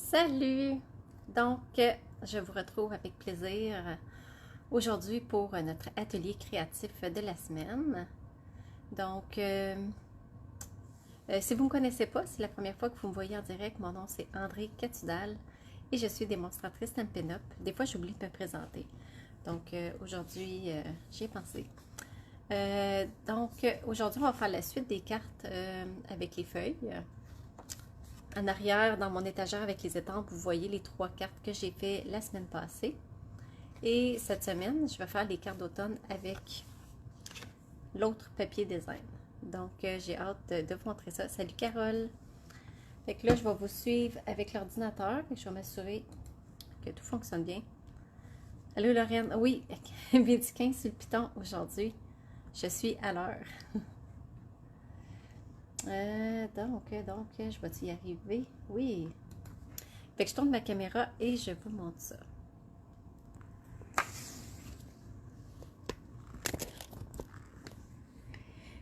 Salut! Donc, je vous retrouve avec plaisir aujourd'hui pour notre atelier créatif de la semaine. Donc, si vous ne me connaissez pas, c'est la première fois que vous me voyez en direct, mon nom c'est André Catudal et je suis démonstratrice Stampin' Up. Des fois, j'oublie de me présenter. Donc, aujourd'hui, j'y ai pensé. Aujourd'hui, on va faire la suite des cartes avec les feuilles. En arrière, dans mon étagère avec les étampes, vous voyez les 3 cartes que j'ai fait la semaine passée. Et cette semaine, je vais faire les cartes d'automne avec l'autre papier design. Donc, j'ai hâte de vous montrer ça. Salut Carole! Fait que là, je vais vous suivre avec l'ordinateur et je vais m'assurer que tout fonctionne bien. Allô Lorraine! Oui, midi 15 sur le piton aujourd'hui. Je suis à l'heure. Donc, je vais y arriver. Oui. Fait que je tourne ma caméra et je vous montre ça.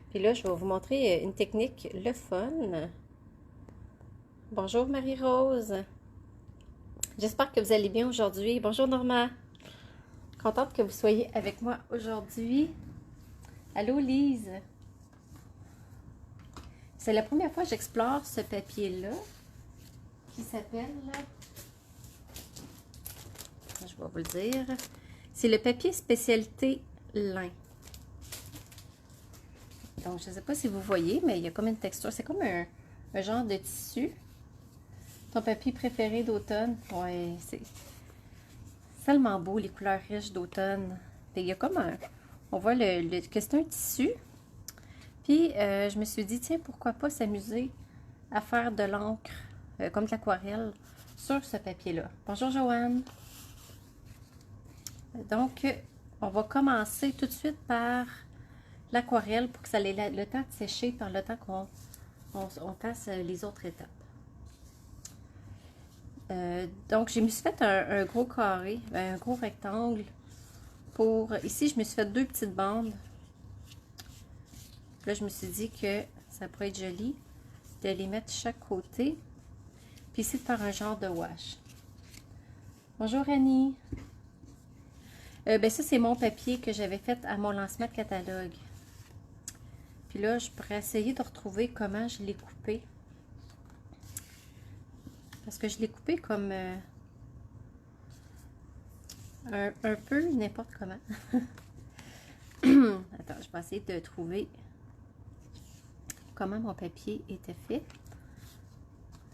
Puis là, je vais vous montrer une technique, le fun. Bonjour Marie-Rose. J'espère que vous allez bien aujourd'hui. Bonjour Norma. Contente que vous soyez avec moi aujourd'hui. Allô Lise. C'est la première fois que j'explore ce papier-là qui s'appelle, je vais vous le dire, c'est le papier spécialité lin. Donc, je ne sais pas si vous voyez, mais il y a comme une texture, c'est comme un genre de tissu. Ton papier préféré d'automne? Ouais, c'est tellement beau, les couleurs riches d'automne. Il y a comme un, on voit que c'est un tissu. Puis, je me suis dit, tiens, pourquoi pas s'amuser à faire de l'encre, comme de l'aquarelle, sur ce papier-là. Bonjour, Joanne. Donc, on va commencer tout de suite par l'aquarelle pour que ça ait le temps de sécher par le temps qu'on passe les autres étapes. Donc, je me suis fait un gros carré, un gros rectangle. Ici, je me suis fait 2 petites bandes. Là, je me suis dit que ça pourrait être joli de les mettre chaque côté. Puis ici, de faire un genre de wash. Bonjour Annie. Ça, c'est mon papier que j'avais fait à mon lancement de catalogue. Puis là, je pourrais essayer de retrouver comment je l'ai coupé. Parce que je l'ai coupé comme un peu n'importe comment. Attends, je vais essayer de trouver comment mon papier était fait.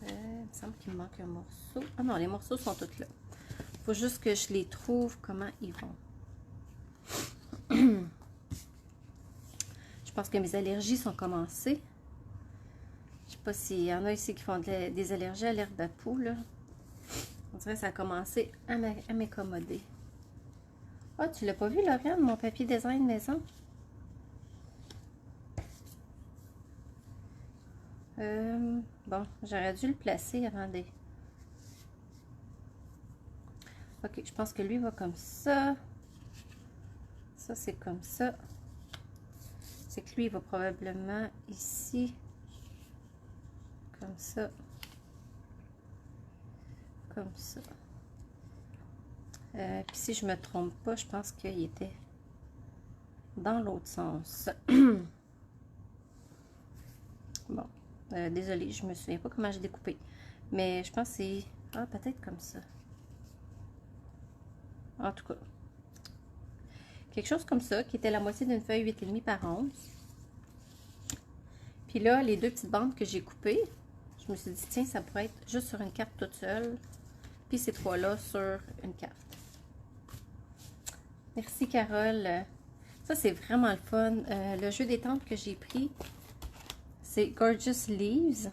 Il me semble qu'il me manque un morceau. Ah non, les morceaux sont tous là. Il faut juste que je les trouve comment ils vont. Je pense que mes allergies sont commencées. Je sais pas s'il y en a ici qui font des allergies à l'herbe à poux, là. On dirait que ça a commencé à m'accommoder. Ah, tu l'as pas vu, Lauriane, mon papier design maison? Bon, j'aurais dû le placer avant des... Ok, je pense que lui va comme ça. Ça, c'est comme ça. C'est que lui, il va probablement ici. Comme ça. Comme ça. Puis si je me trompe pas, je pense qu'il était dans l'autre sens. Bon. Désolée, je me souviens pas comment j'ai découpé. Mais je pense que c'est... Ah, peut-être comme ça. En tout cas. Quelque chose comme ça, qui était la moitié d'une feuille 8,5 par 11. Puis là, les 2 petites bandes que j'ai coupées, je me suis dit, tiens, ça pourrait être juste sur une carte toute seule. Puis ces 3-là sur une carte. Merci, Carole. Ça, c'est vraiment le fun. Le jeu des tentes que j'ai pris, c'est Gorgeous Leaves.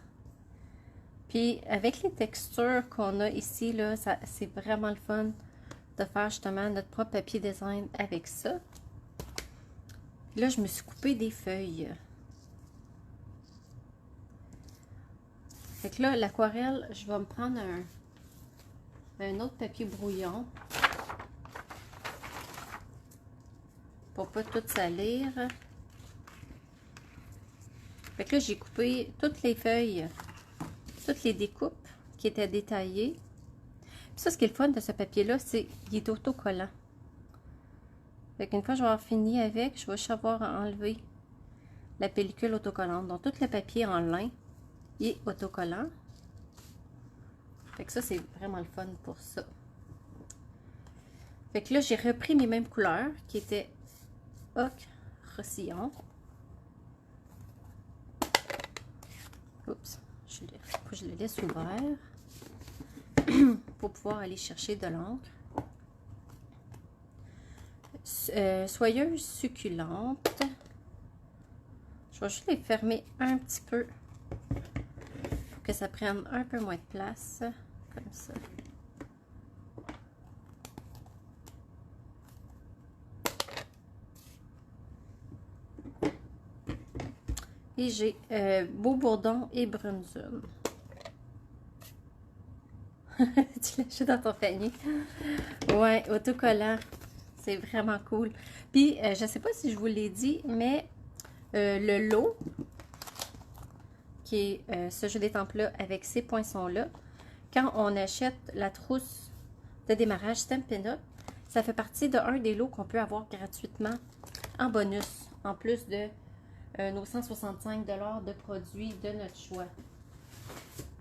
Puis, avec les textures qu'on a ici, là, c'est vraiment le fun de faire justement notre propre papier design avec ça. Puis là, je me suis coupé des feuilles. Fait que là, l'aquarelle, je vais me prendre un autre papier brouillon pour pas tout salir. Fait que là, j'ai coupé toutes les feuilles, toutes les découpes qui étaient détaillées. Ça, ce qui est le fun de ce papier-là, c'est qu'il est autocollant. Fait qu'une fois que je vais avoir fini avec, je vais savoir enlever la pellicule autocollante. Donc, tout le papier en lin est autocollant. Fait que ça, c'est vraiment le fun pour ça. Fait que là, j'ai repris mes mêmes couleurs qui étaient ocre, rossillon. Oups, faut que je le laisse ouvert pour pouvoir aller chercher de l'encre. Soyeuse succulente. Je vais juste les fermer un petit peu pour que ça prenne un peu moins de place, comme ça. Et j'ai Beau Bourdon et Brunzune. Tu l'achètes dans ton panier. Ouais, autocollant. C'est vraiment cool. Puis, je ne sais pas si je vous l'ai dit, mais le lot, qui est ce jeu d'étampes-là avec ces poinçons-là, quand on achète la trousse de démarrage Stampin' Up, ça fait partie d'un des lots qu'on peut avoir gratuitement en bonus, en plus de nos 165 $ de produits de notre choix.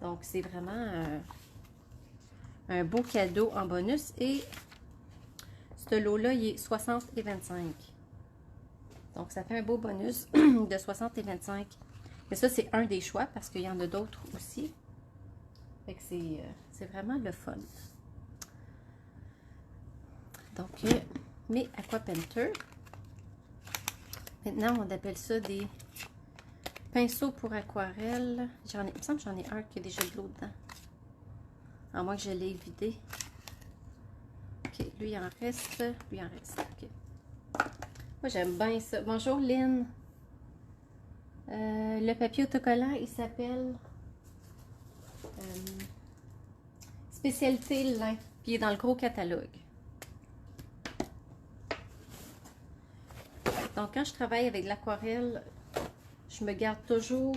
Donc, c'est vraiment un beau cadeau en bonus. Et ce lot-là, il est 60 et 25. Donc, ça fait un beau bonus de 60 et 25. Et ça, c'est un des choix parce qu'il y en a d'autres aussi. Fait que c'est vraiment le fun. Donc, mes Aqua Painter. Maintenant, on appelle ça des pinceaux pour aquarelle. Il me semble que j'en ai un qui a déjà de l'eau dedans. À moins que je l'ai vidé. Ok, lui, il en reste. Lui, il en reste. Ok. Moi, j'aime bien ça. Bonjour, Lynn. Le papier autocollant, il s'appelle Spécialité lin. Puis, il est dans le gros catalogue. Donc, quand je travaille avec de l'aquarelle, je me garde toujours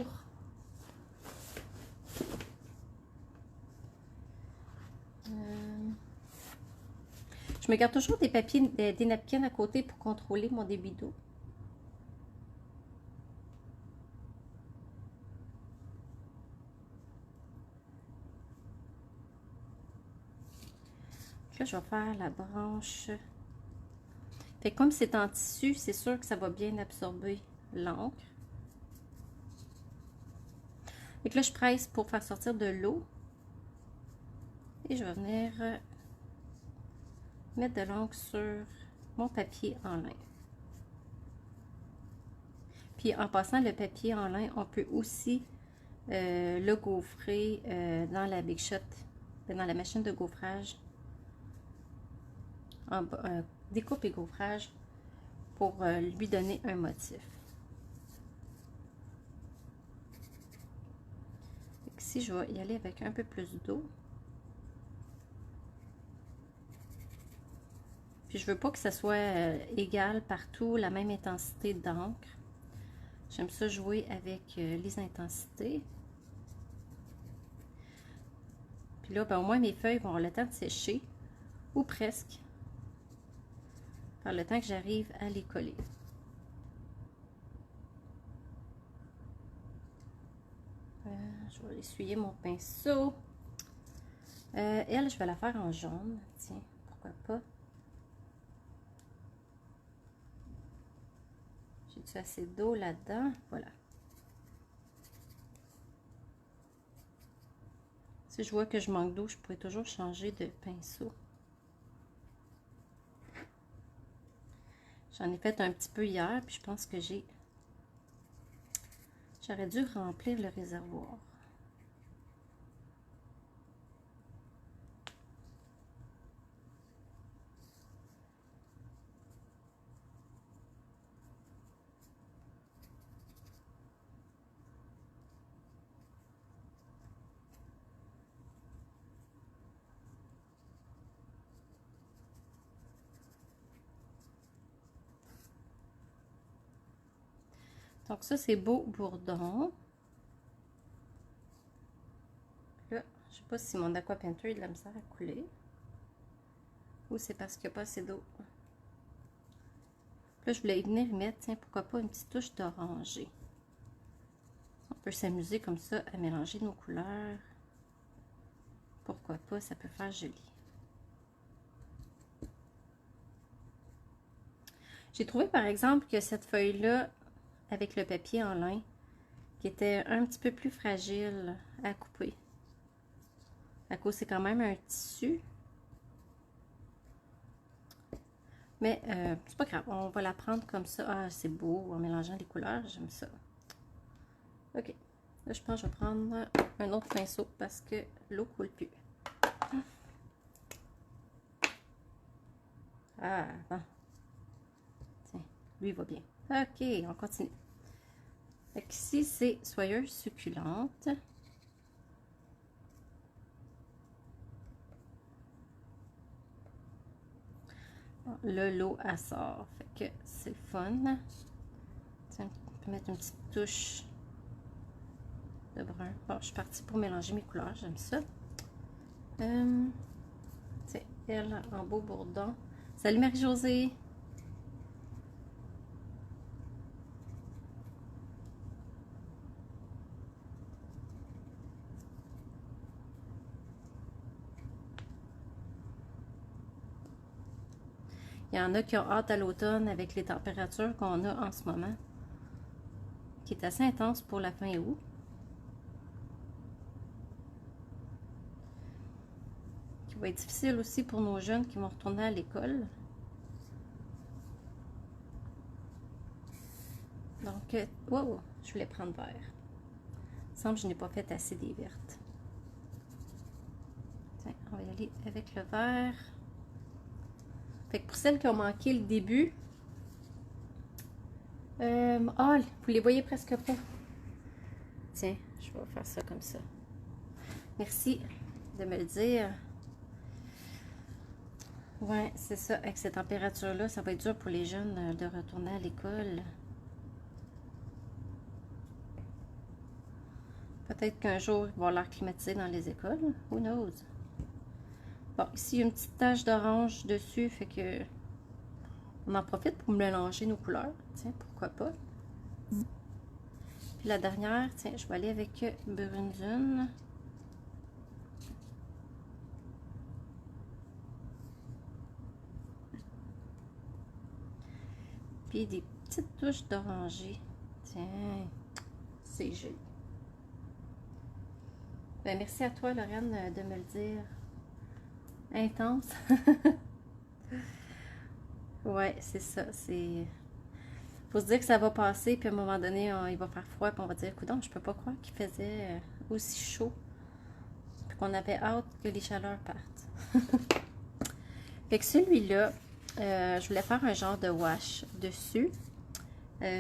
des papiers, des napkins à côté pour contrôler mon débit d'eau. Là, je vais faire la branche. Fait que comme c'est en tissu, c'est sûr que ça va bien absorber l'encre. Et là, je presse pour faire sortir de l'eau. Et je vais venir mettre de l'encre sur mon papier en lin. Puis en passant le papier en lin, on peut aussi le gaufrer dans la Big Shot, dans la machine de gaufrage. Découpe et gaufrage pour lui donner un motif. Ici, je vais y aller avec un peu plus d'eau. Puis je veux pas que ça soit égal partout, la même intensité d'encre. J'aime ça jouer avec les intensités. Puis là, ben, au moins mes feuilles vont avoir le temps de sécher, ou presque, par le temps que j'arrive à les coller. Je vais essuyer mon pinceau. Elle, je vais la faire en jaune. Tiens, pourquoi pas. J'ai-tu assez d'eau là-dedans? Voilà. Si je vois que je manque d'eau, je pourrais toujours changer de pinceau. J'en ai fait un petit peu hier, puis je pense que j'aurais dû remplir le réservoir. Donc ça, c'est Beau Bourdon. Là, je sais pas si mon Aqua Painter a de la misère à couler. Ou c'est parce qu'il n'y a pas assez d'eau. Là, je voulais y venir mettre, tiens, pourquoi pas une petite touche d'orangé. On peut s'amuser comme ça à mélanger nos couleurs. Pourquoi pas, ça peut faire joli. J'ai trouvé par exemple que cette feuille-là, avec le papier en lin, qui était un petit peu plus fragile à couper. À cause c'est quand même un tissu. Mais c'est pas grave, on va la prendre comme ça. Ah, c'est beau, en mélangeant les couleurs, j'aime ça. Ok, là je pense que je vais prendre un autre pinceau parce que l'eau coule plus. Ah, bon. Tiens, lui il va bien. Ok, on continue. Donc ici, c'est Soyeuse succulente. Bon, là, l'eau, elle sort. Fait que c'est le fun. Tiens, on peut mettre une petite touche de brun. Bon, je suis partie pour mélanger mes couleurs. J'aime ça. Tiens, elle, en beau bourdon. Salut Marie-Josée! Il y en a qui ont hâte à l'automne avec les températures qu'on a en ce moment, qui est assez intense pour la fin août. Qui va être difficile aussi pour nos jeunes qui vont retourner à l'école. Donc, wow, je voulais prendre vert. Il semble que je n'ai pas fait assez des vertes. Tiens, on va y aller avec le vert. Fait que pour celles qui ont manqué le début, oh, vous les voyez presque pas. Tiens, je vais faire ça comme ça. Merci de me le dire. Ouais, c'est ça. Avec cette température-là, ça va être dur pour les jeunes de retourner à l'école. Peut-être qu'un jour, ils vont leur climatiser dans les écoles. Who knows? Bon, ici, il y a une petite tache d'orange dessus, fait que on en profite pour mélanger nos couleurs. Tiens, pourquoi pas? Puis la dernière, tiens, je vais aller avec Brune Dune. Puis des petites touches d'oranger. Tiens, c'est joli. Ben, merci à toi, Lorraine, de me le dire. Intense. Ouais, c'est ça. C'est. Faut se dire que ça va passer, puis à un moment donné, il va faire froid, puis on va dire, écoute, je peux pas croire qu'il faisait aussi chaud, puis qu'on avait hâte que les chaleurs partent. Fait que celui-là, je voulais faire un genre de wash dessus. Puis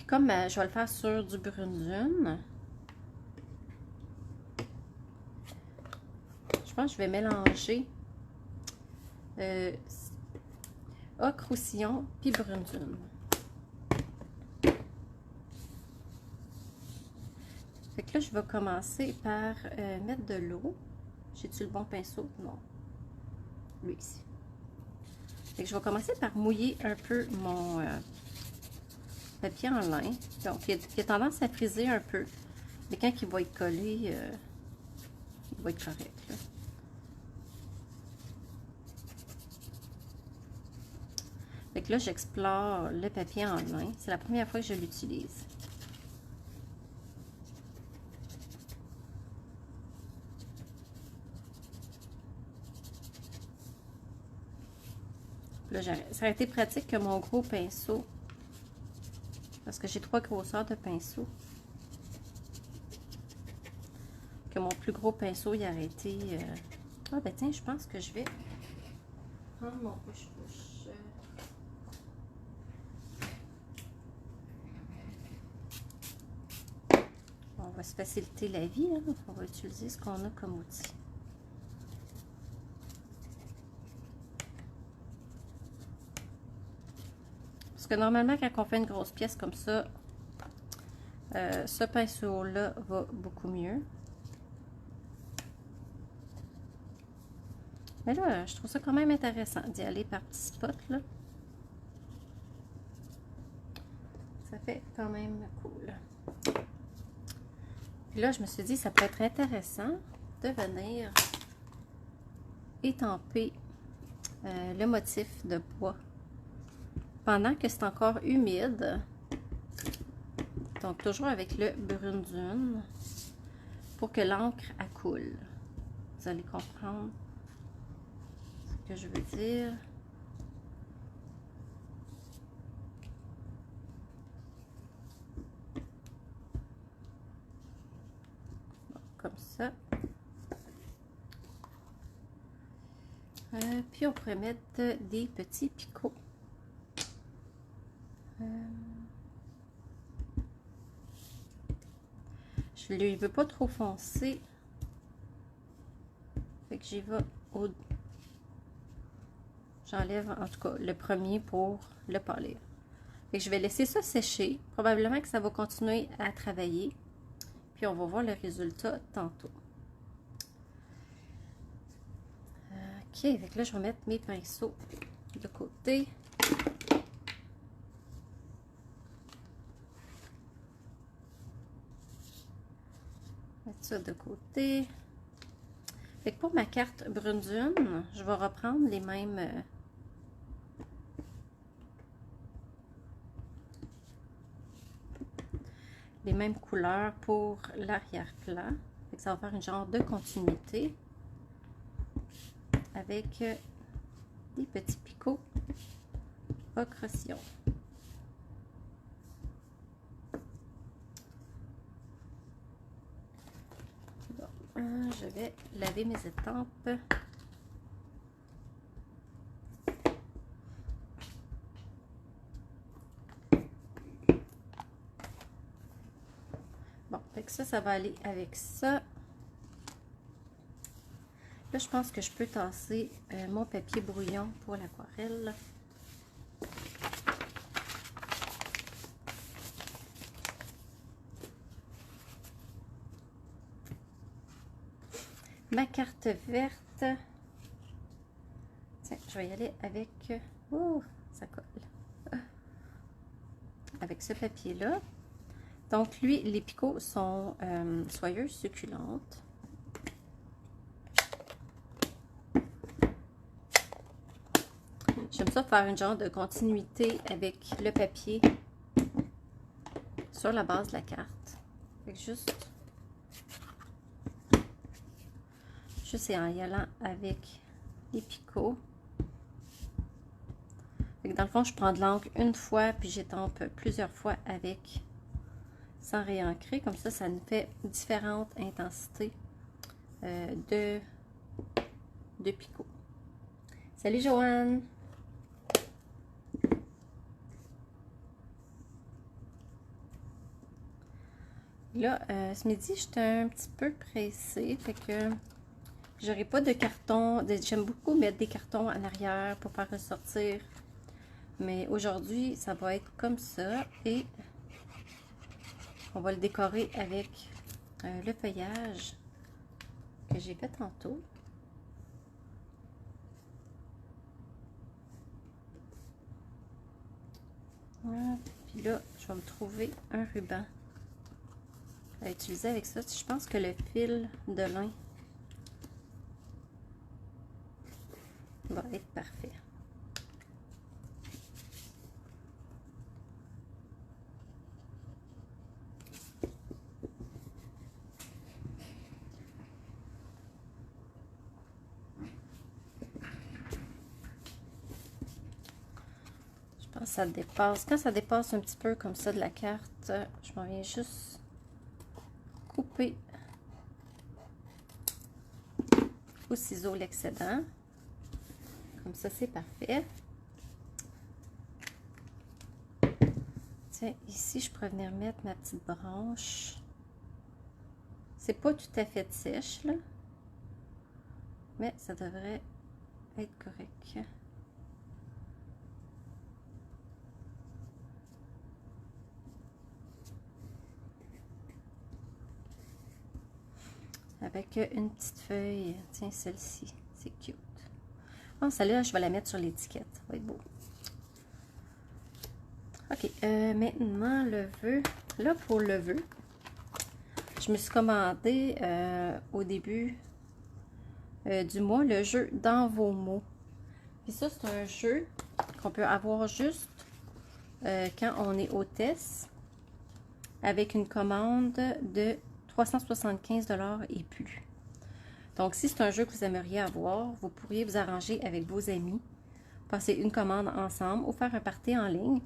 comme je vais le faire sur du Brune Dune, je pense que je vais mélanger ocre roussillon puis Brune Dune. Fait que là, je vais commencer par mettre de l'eau. J'ai-tu le bon pinceau? Non. Lui ici. Fait que je vais commencer par mouiller un peu mon papier en lin. Donc, il a tendance à friser un peu. Mais quand il va être collé, il va être correct. Là. Fait que là, j'explore le papier en lin. C'est la première fois que je l'utilise. Là, ça a été pratique que mon gros pinceau, parce que j'ai 3 grosseurs de pinceau, que mon plus gros pinceau, il a arrêté. Ah, ben tiens, je pense que je vais prendre mon push-push. On va se faciliter la vie, hein? On va utiliser ce qu'on a comme outil. Parce que normalement, quand on fait une grosse pièce comme ça, ce pinceau-là va beaucoup mieux. Mais là, je trouve ça quand même intéressant d'y aller par petits spots, là. Ça fait quand même cool. Puis là, je me suis dit, ça peut être intéressant de venir étamper le motif de bois pendant que c'est encore humide. Donc, toujours avec le brune dune pour que l'encre coule. Vous allez comprendre ce que je veux dire. Bon, comme ça. Puis on pourrait mettre des petits picots. Je ne lui veux pas trop foncé. Fait que j'y vais au... J'enlève en tout cas le premier pour le pâlir. Fait que je vais laisser ça sécher. Probablement que ça va continuer à travailler. Puis on va voir le résultat tantôt. Ok, fait que là je vais mettre mes pinceaux de côté. Mettre ça de côté. Fait que pour ma carte brune dune, je vais reprendre les mêmes couleurs pour l'arrière-plan. Fait que ça va faire une genre de continuité avec des petits picots ocre sillon. Bon, je vais laver mes étampes. Bon, fait que ça va aller avec ça. Là, je pense que je peux tasser mon papier brouillon pour l'aquarelle. Ma carte verte. Tiens, je vais y aller avec... Oh, ça colle. Avec ce papier-là. Donc, lui, les picots sont soyeuses, succulentes. J'aime ça faire une genre de continuité avec le papier sur la base de la carte. Fait que juste en y allant avec les picots. Fait que dans le fond, je prends de l'encre une fois, puis j'étampe plusieurs fois avec, sans réancrer. Comme ça nous fait différentes intensités de picots. Salut Joanne! Là, ce midi, j'étais un petit peu pressée, fait que j'aurai pas de carton. J'aime beaucoup mettre des cartons en arrière pour faire ressortir. Mais aujourd'hui, ça va être comme ça et on va le décorer avec le feuillage que j'ai fait tantôt. Voilà. Puis là, je vais me trouver un ruban à utiliser avec ça. Je pense que le fil de lin va être parfait. Je pense que ça dépasse. Quand ça dépasse un petit peu comme ça de la carte, je m'en viens juste couper au ciseau l'excédent. Comme ça, c'est parfait. Tiens, ici, je pourrais venir mettre ma petite branche. C'est pas tout à fait sèche, là. Mais ça devrait être correct. Avec une petite feuille. Tiens, celle-ci. C'est cute. Oh, celle-là, je vais la mettre sur l'étiquette. Ça va être beau. OK. Maintenant, le vœu. Là, pour le vœu, je me suis commandé au début du mois le jeu Dans vos mots. Puis ça, c'est un jeu qu'on peut avoir juste quand on est hôtesse avec une commande de 375 $ et plus. Donc, si c'est un jeu que vous aimeriez avoir, vous pourriez vous arranger avec vos amis, passer une commande ensemble ou faire un party en ligne,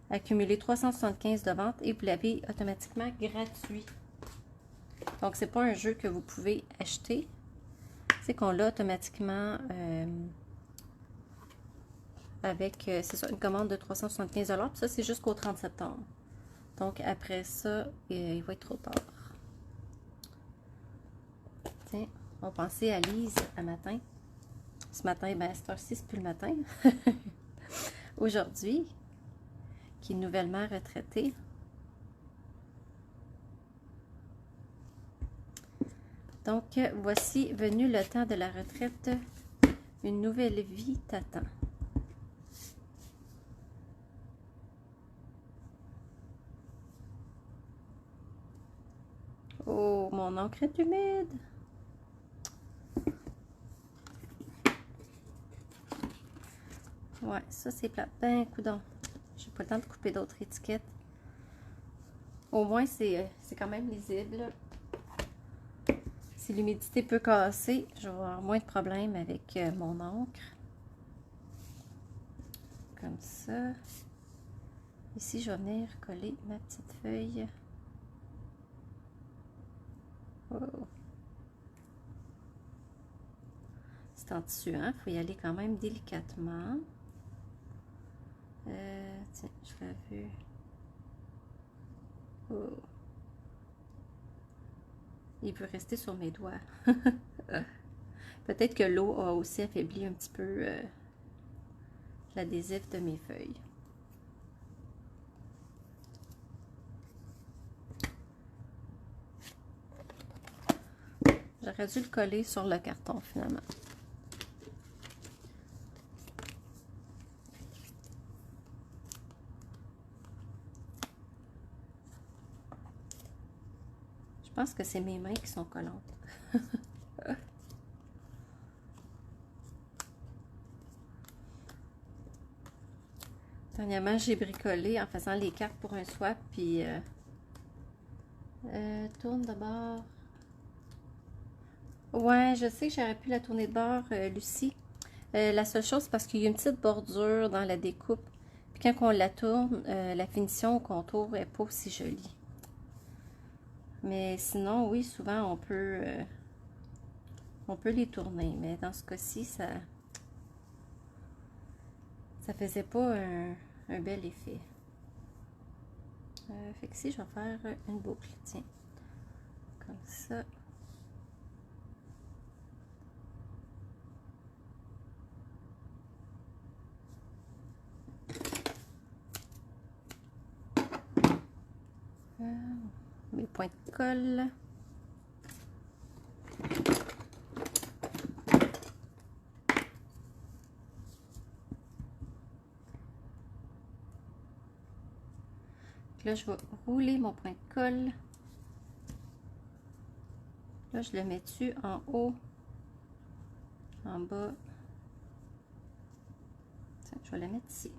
accumuler 375 de vente et vous l'avez automatiquement gratuit. Donc, c'est pas un jeu que vous pouvez acheter, c'est qu'on l'a automatiquement avec, c'est ça, une commande de 375 $. Ça, c'est jusqu'au 30 septembre. Donc, après ça, il va être trop tard. Tiens, on va penser à Lise à matin. Ce matin, ben, cette heure-ci, c'est plus le matin. Aujourd'hui, qui est nouvellement retraitée. Donc, voici venu le temps de la retraite. Une nouvelle vie t'attend. Oh, mon encre est humide. Ouais, ça c'est plat. Ben, coudonc. J'ai pas le temps de couper d'autres étiquettes. Au moins, c'est quand même lisible. Si l'humidité peut casser, je vais avoir moins de problèmes avec mon encre. Comme ça. Ici, je vais venir coller ma petite feuille. Oh. C'est en tissu, hein? Il faut y aller quand même délicatement. Tiens, je l'ai vu. Oh. Il peut rester sur mes doigts. Peut-être que l'eau a aussi affaibli un petit peu l'adhésif de mes feuilles. J'aurais dû le coller sur le carton finalement. Je pense que c'est mes mains qui sont collantes. Dernièrement, j'ai bricolé en faisant les cartes pour un swap, puis tourne de bord. Ouais, je sais que j'aurais pu la tourner de bord, Lucie. La seule chose, c'est parce qu'il y a une petite bordure dans la découpe. Puis quand on la tourne, la finition au contour n'est pas aussi jolie. Mais sinon, oui, souvent, on peut les tourner. Mais dans ce cas-ci, ça faisait pas un bel effet. Fait que ici, je vais faire une boucle, tiens. Comme ça. Mes points de colle. Là, je vais rouler mon point de colle. Là, je le mets dessus en haut, en bas. Tiens, je vais le mettre ici.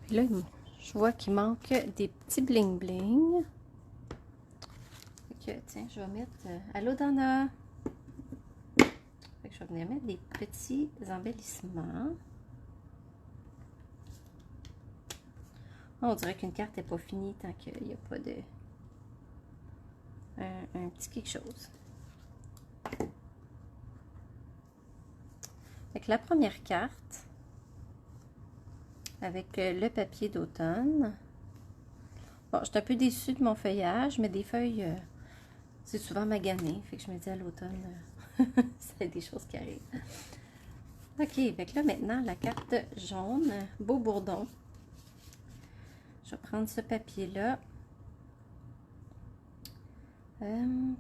Puis là, je vois qu'il manque des petits bling bling. Fait que, tiens, je vais mettre... allô, Dana! Fait que je vais venir mettre des petits embellissements. On dirait qu'une carte n'est pas finie tant qu'il n'y a pas de... un petit quelque chose. Fait que la première carte, avec le papier d'automne. Bon, je suis un peu déçue de mon feuillage, mais des feuilles, c'est souvent magané. Fait que je me dis à l'automne, c'est des choses qui arrivent. Ok, fait que là maintenant, la carte jaune, beau bourdon. Je Je vais prendre ce papier-là.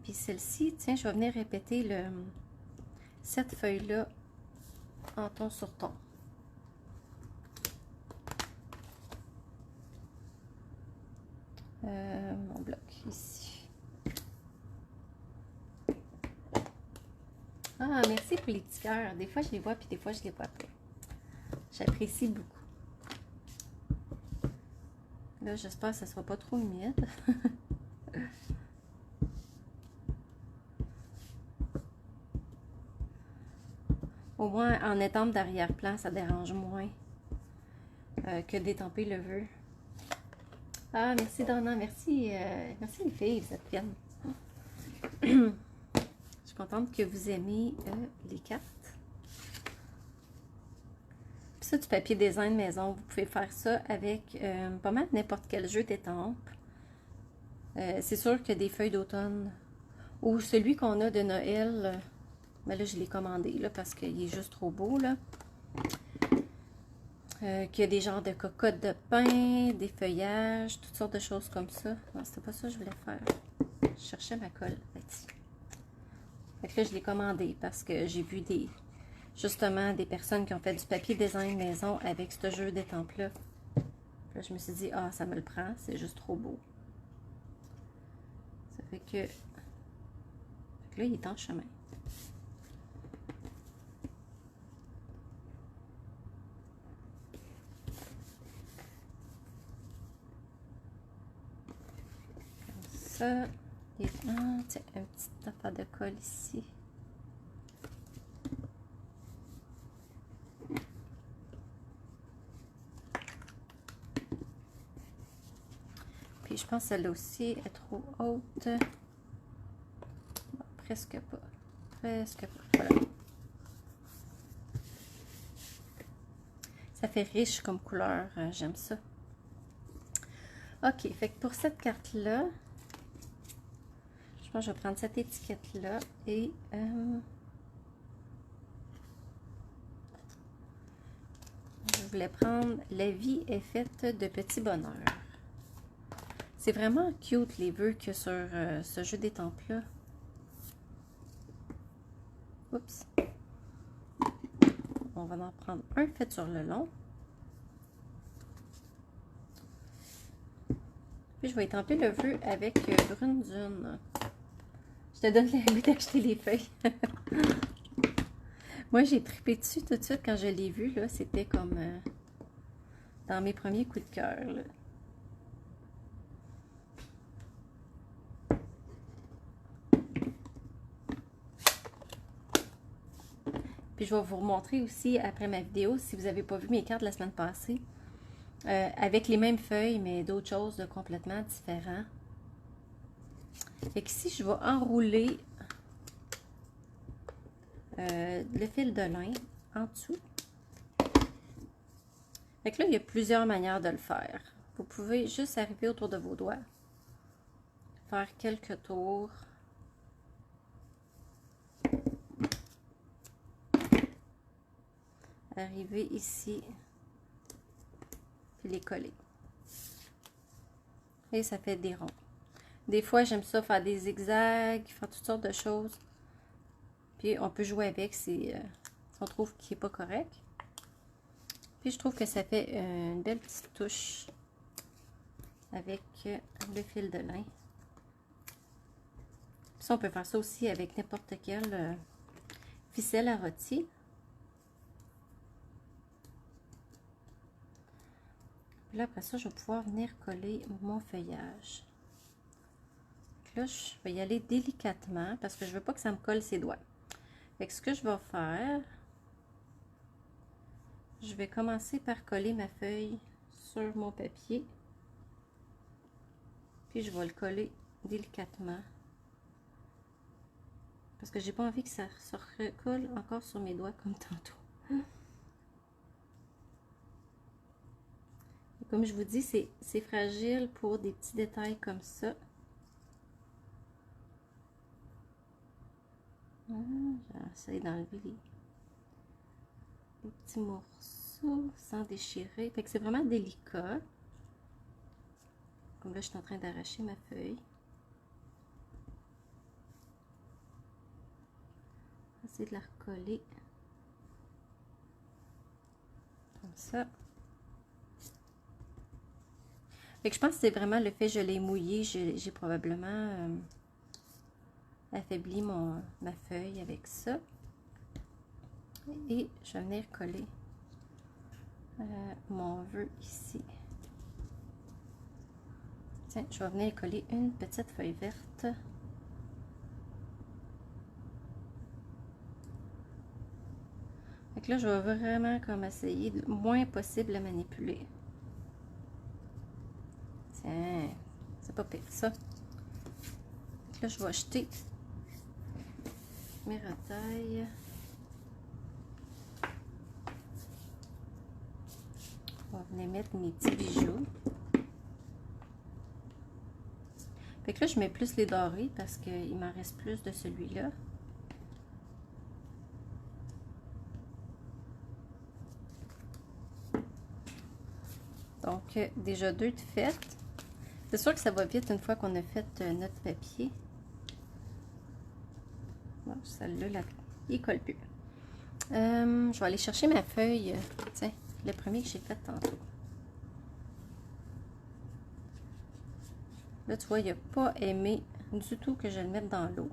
Puis celle-ci, tiens, je vais venir répéter cette feuille-là en ton sur ton. Mon bloc ici. Ah, merci pour les petits cœurs. Des fois, je les vois, puis des fois, je les vois pas. J'apprécie beaucoup. Là, j'espère que ça ne sera pas trop humide. Au moins, en étampe d'arrière-plan, ça dérange moins que d'étamper le vœu. Ah, merci Donna, merci, merci les filles, vous êtes fines. Je suis contente que vous aimez les cartes. Puis ça, du papier design maison, vous pouvez faire ça avec pas mal n'importe quel jeu d'étampes. C'est sûr que des feuilles d'automne ou celui qu'on a de Noël, ben là je l'ai commandé là, parce qu'il est juste trop beau là. Qu'il y a des genres de cocottes de pain, des feuillages, toutes sortes de choses comme ça. Non, c'était pas ça que je voulais faire. Je cherchais ma colle. Fait que là, je l'ai commandé parce que j'ai vu justement des personnes qui ont fait du papier design maison avec ce jeu d'étampes-là. Là, je me suis dit, ah, ça me le prend, c'est juste trop beau. Ça fait que là, il est en chemin. Ça, et tiens, un petit affaire de colle ici. Puis je pense que celle-là aussi est trop haute. Bon, presque pas. Presque pas. Voilà. Ça fait riche comme couleur. J'aime ça. Ok, fait que pour cette carte-là, je pense que je vais prendre cette étiquette-là et je voulais prendre La vie est faite de petits bonheurs. C'est vraiment cute les vœux qu'il y a sur ce jeu d'étampes-là. Oups. On va en prendre un fait sur le long. Puis je vais étamper le vœu avec Brune Dune. Je te donne le goût d'acheter les feuilles. Moi, j'ai trippé dessus tout de suite quand je l'ai vu. C'était comme dans mes premiers coups de cœur. Puis je vais vous remontrer aussi après ma vidéo, si vous n'avez pas vu mes cartes la semaine passée, avec les mêmes feuilles, mais d'autres choses complètement différentes. Fait qu'ici, je vais enrouler le fil de lin en dessous. Fait que là, il y a plusieurs manières de le faire. Vous pouvez juste arriver autour de vos doigts, faire quelques tours. Arriver ici, puis les coller. Et ça fait des ronds. Des fois, j'aime ça faire des zigzags, faire toutes sortes de choses. Puis on peut jouer avec si on trouve qu'il n'est pas correct. Puis je trouve que ça fait une belle petite touche avec le fil de lin. Puis ça, on peut faire ça aussi avec n'importe quelle ficelle à rôti. Puis là, après ça, je vais pouvoir venir coller mon feuillage. Là, je vais y aller délicatement parce que je ne veux pas que ça me colle ses doigts. Fait que ce que je vais faire, je vais commencer par coller ma feuille sur mon papier. Puis je vais le coller délicatement. Parce que j'ai pas envie que ça se recolle encore sur mes doigts comme tantôt. Et comme je vous dis, c'est fragile pour des petits détails comme ça. J'essaie d'enlever les petits morceaux sans déchirer. Fait que c'est vraiment délicat. Comme là, je suis en train d'arracher ma feuille. Essayer de la recoller. Comme ça. Fait que je pense que c'est vraiment le fait que je l'ai mouillé. J'ai probablement affaibli ma feuille avec ça. Et je vais venir coller mon vœu ici. Tiens, je vais venir coller une petite feuille verte. Fait que là, je vais vraiment comme essayer le moins possible de manipuler. Tiens, c'est pas pire ça. Fait que là, je vais acheter mes retailles. On va venir mettre mes petits bijoux. Fait que là, je mets plus les dorés parce qu'il m'en reste plus de celui-là. Donc, déjà 2 de faites. C'est sûr que ça va vite une fois qu'on a fait notre papier. Bon, celle-là, il colle plus. Je vais aller chercher ma feuille. Tiens, le premier que j'ai fait tantôt. Là, tu vois, il n'a pas aimé du tout que je le mette dans l'eau.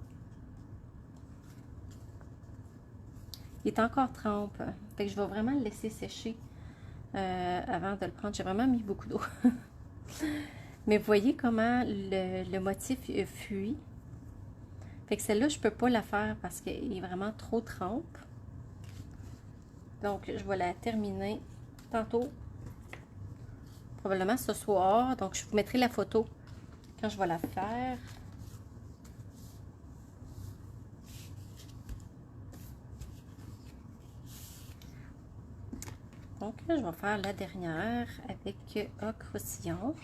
Il est encore trempe. Fait que je vais vraiment le laisser sécher avant de le prendre. J'ai vraiment mis beaucoup d'eau. Mais vous voyez comment le motif fuit. Fait que celle-là, je peux pas la faire parce qu'elle est vraiment trop trempe. Donc, je vais la terminer tantôt. Probablement ce soir. Donc, je vous mettrai la photo quand je vais la faire. Donc, je vais faire la dernière avec ocre croustillant.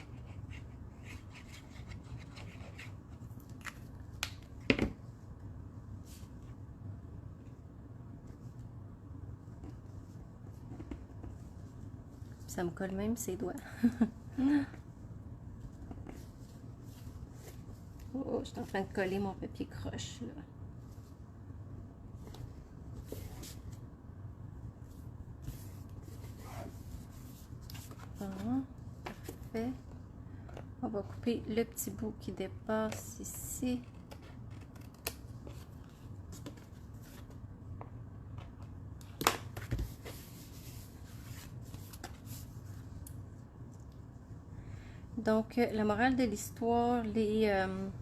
Ça me colle même ses doigts. Oh, je suis en train de coller mon papier croche, là. Bon, parfait. On va couper le petit bout qui dépasse ici. Donc, la morale de l'histoire, le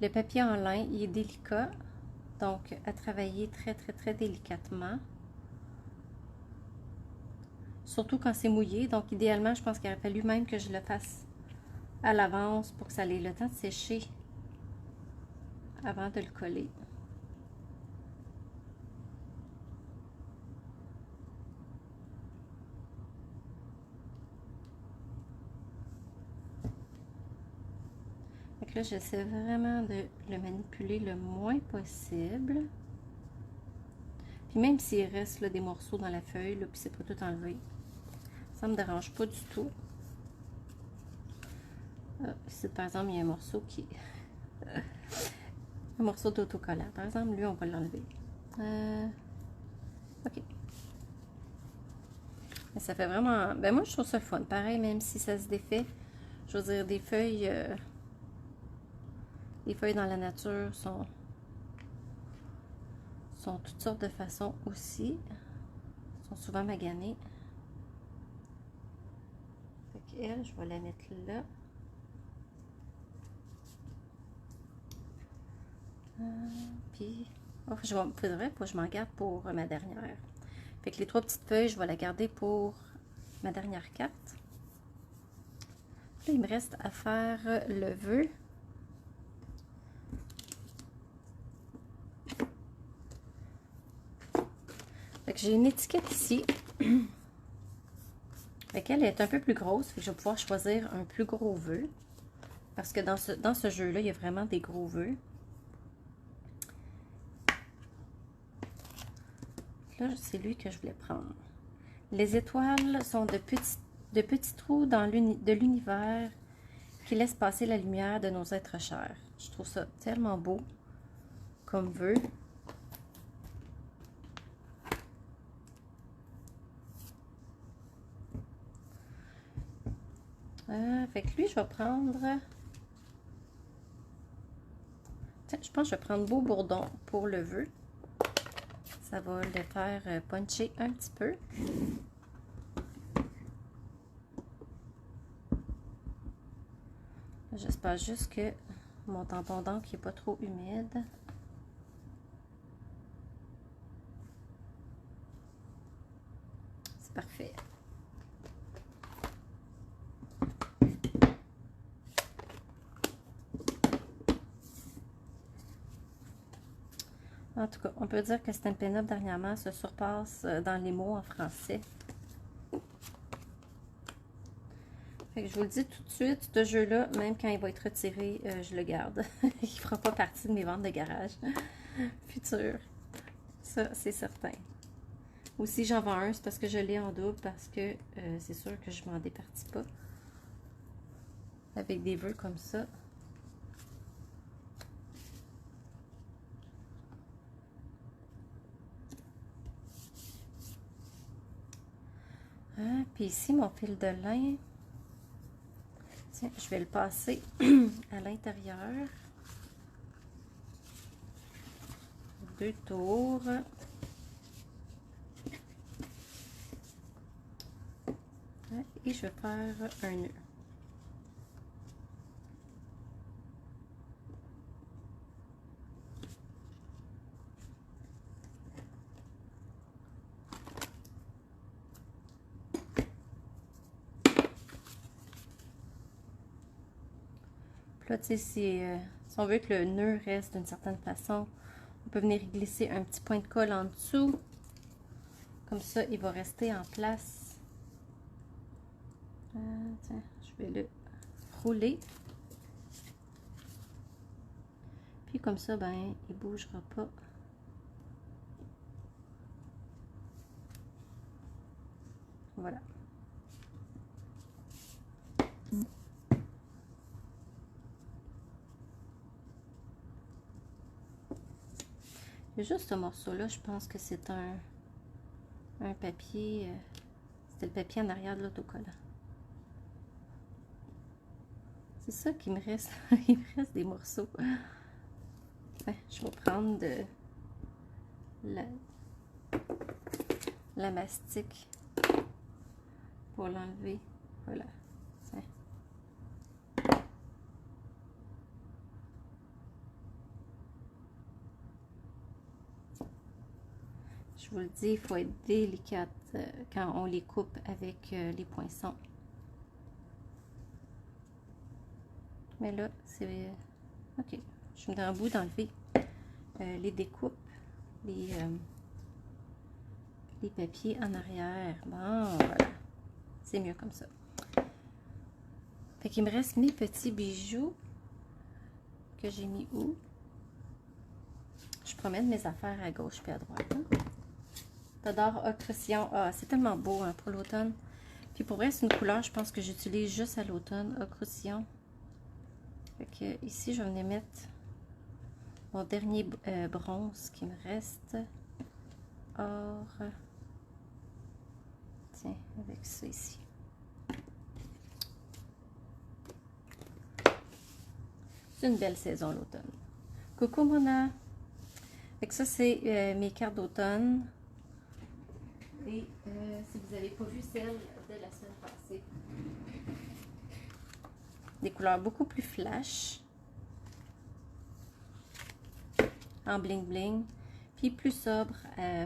papier en lin, il est délicat. Donc, à travailler très, très, très délicatement. Surtout quand c'est mouillé. Donc, idéalement, je pense qu'il aurait fallu même que je le fasse à l'avance pour que ça ait le temps de sécher avant de le coller. Donc là, j'essaie vraiment de le manipuler le moins possible. Puis même s'il reste là, des morceaux dans la feuille, là, puis c'est pas tout enlevé, ça me dérange pas du tout. Si par exemple il y a un morceau qui... un morceau d'autocollant, par exemple, lui on va l'enlever. Ok. Mais ça fait vraiment... Ben moi je trouve ça fun. Pareil, même si ça se défait, je veux dire, des feuilles dans la nature sont toutes sortes de façons aussi. Sont souvent maganées. Fait qu'elle, je vais la mettre là. Puis, oh, faudrait que je m'en garde pour ma dernière. Fait que les 3 petites feuilles, je vais la garder pour ma dernière carte. Là, il me reste à faire le vœu. Fait que j'ai une étiquette ici. Fait qu'elle est un peu plus grosse. Fait que je vais pouvoir choisir un plus gros vœu. Parce que dans ce jeu-là, il y a vraiment des gros vœux. Là, c'est lui que je voulais prendre. Les étoiles sont de petits trous de l'univers qui laisse passer la lumière de nos êtres chers. Je trouve ça tellement beau comme vœu. Fait que lui, je vais prendre... Tiens, je pense que je vais prendre Beau Bourdon pour le vœu. Ça va le faire puncher un petit peu. J'espère juste que mon tampon d'encre n'est pas trop humide. C'est parfait. En tout cas, on peut dire que Stampin' Up dernièrement se surpasse dans les mots en français. Fait que je vous le dis tout de suite, ce jeu-là, même quand il va être retiré, je le garde. Il ne fera pas partie de mes ventes de garage futures. Ça, c'est certain. Ou si j'en vends un, c'est parce que je l'ai en double, parce que c'est sûr que je m'en départis pas. Avec des vœux comme ça. Ah, puis ici, mon fil de lin, tiens, je vais le passer à l'intérieur. 2 tours. Et je vais faire un nœud. Là, tu sais, si on veut que le nœud reste d'une certaine façon, on peut venir glisser un petit point de colle en dessous. Comme ça, il va rester en place. Tiens, je vais le rouler. Puis comme ça, ben, il ne bougera pas. Voilà. Il y a juste ce morceau-là, je pense que c'est un papier, c'était le papier en arrière de l'autocollant. C'est ça qui me reste, il me reste des morceaux. Enfin, je vais prendre de la mastic pour l'enlever. Voilà. Tiens. Je vous le dis, il faut être délicate quand on les coupe avec les poinçons. Mais là, c'est... OK. Je me donne un bout d'enlever les découpes, les papiers en arrière. Bon, voilà. C'est mieux comme ça. Fait qu'il me reste mes petits bijoux que j'ai mis où? Je promène mes affaires à gauche puis à droite. Hein? T'adores Ocre Sillon. Ah, c'est tellement beau hein, pour l'automne. Puis pour vrai, c'est une couleur, je pense que j'utilise juste à l'automne, Ocre Sillon. Fait que ici, je vais venir mettre mon dernier bronze qui me reste. Or. Tiens, avec ça ici. C'est une belle saison l'automne. Coucou Mona! Fait que ça, c'est mes cartes d'automne. Et si vous n'avez pas vu celle de la semaine passée, des couleurs beaucoup plus flash, en bling bling, puis plus sobre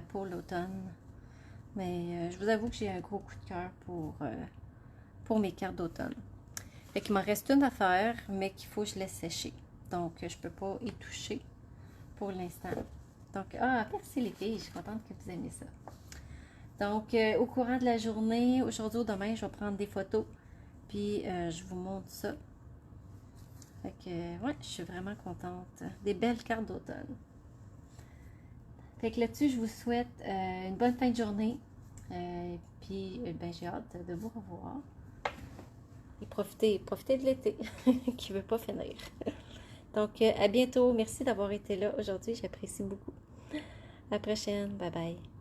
pour l'automne. Mais je vous avoue que j'ai un gros coup de cœur pour mes cartes d'automne. Fait qu'il m'en reste une à faire, mais qu'il faut que je laisse sécher. Donc, je ne peux pas y toucher pour l'instant. Donc, merci les filles, je suis contente que vous aimiez ça. Donc, au courant de la journée, aujourd'hui ou demain, je vais prendre des photos, puis je vous montre ça. Fait que, ouais, je suis vraiment contente. Des belles cartes d'automne. Fait que là-dessus, je vous souhaite une bonne fin de journée. Puis, ben, j'ai hâte de vous revoir. Et profitez de l'été qui ne veut pas finir. Donc, à bientôt. Merci d'avoir été là aujourd'hui. J'apprécie beaucoup. À la prochaine. Bye bye.